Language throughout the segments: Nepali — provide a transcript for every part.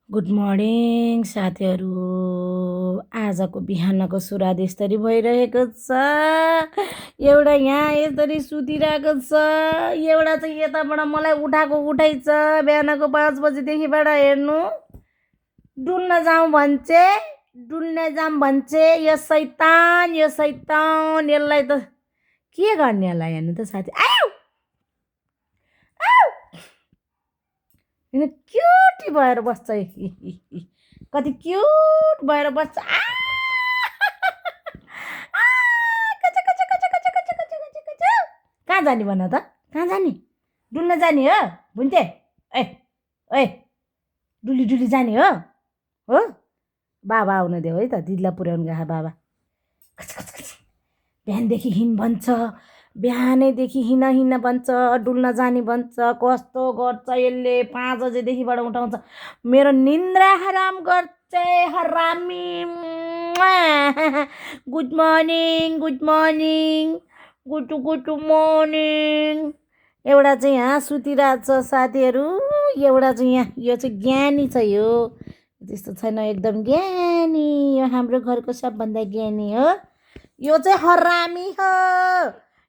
गुड मर्निङ साथीहरू। आजको बिहानको सुरुवात यसरी भइरहेको छ। एउटा यहाँ यसरी सुतिरहेको छ, एउटा चाहिँ यताबाट मलाई उठाएको उठाइ छ। बिहानको 5 बजीदेखिबाट हेर्नु, डुल्न जाउँ भन्छे, डुल्न जाऊँ भन्छे। यो शैतान यसलाई त के गर्ने होला हेर्नु त साथी। आऊ क्युटी भएर बस्छ, कति क्युट भएर बस्छ। कहाँ जाने भन त, कहाँ जाने? डुल्न जाने हो भुन्ते? ए ए डुली डुली जाने हो? बाबा आउन देऊ है त, दिदीलाई पुर्याउनु गएको बाबा। बिहानदेखि हिँड भन्छ, बिहानैदेखि हिँड भन्छ, डुल्न जाने भन्छ। कस्तो गर्छ यसले, 5 बजेदेखिबाट उठाउँछ, मेरो निन्द्रा हराम गर्छ हरामी। Good morning good morning. एउटा चाहिँ यहाँ सुतिरहेको छ साथीहरू, एउटा चाहिँ यहाँ, यो चाहिँ ज्ञानी छ। यो त्यस्तो छैन, एकदम ज्ञानी। यो हाम्रो घरको सबभन्दा ज्ञानी हो। यो चाहिँ हरामी हो,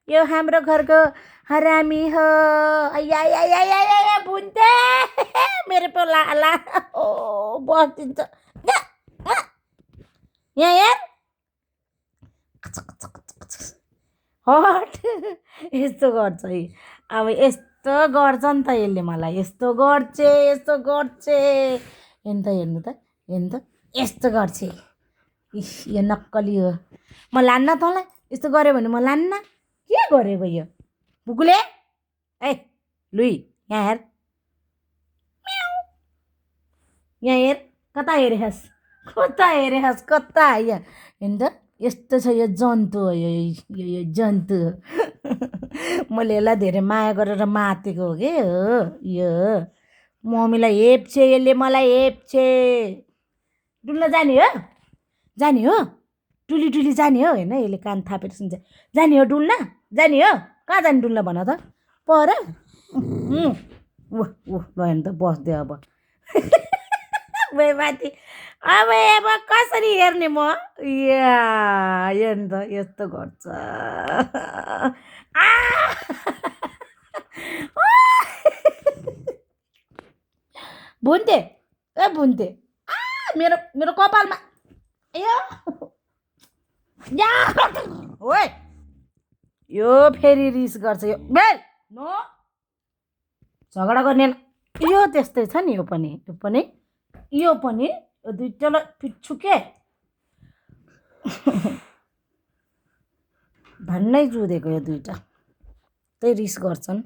यो हाम्रो घरको हरामी हो। बुन्ते मेरो पो ला ओ बस्दिन्छ यहाँ यार। हट यस्तो गर्छ है, अब यस्तो गर्छ नि त यसले मलाई, यस्तो गर्छ हेर्नु त यस्तो गर्छ। यो नक्कली हो, म लान्न तँलाई। यस्तो गऱ्यो भने म लान्न। के गरेको यो बुकुले? ए लुई यहाँ हेर, यहाँ हेर, कता हेरेछस् कता? यहाँ हेर्नु त, यस्तो छ यो जन्तु हो, यो जन्तु हो। मैले यसलाई धेरै माया गरेर मातेको हो कि हो यो। मम्मीलाई हेप्छे यसले, मलाई हेप्छे। डुल्न जाने हो डुली डुली जाने हो। होइन यसले कान थापेर सुन्छ। जाने हो डुल्न, जाने हो? कहाँ जाने डुल्न भन त? पर ल हेर्नु त, बस्दै अब। माथि अब कसरी हेर्ने म? हेर्नु त यस्तो गर्छ। भुन्ते ए भुन्ते, मेरो कपालमा ओए, यो फेरि रिस गर्छ। यो बेल नो झगडा गर्ने यो त्यस्तै छ नि। यो पनि दुईटालाई पिट्छु के। भन्नै जुधेको यो दुईटा, त्यही रिस गर्छन्।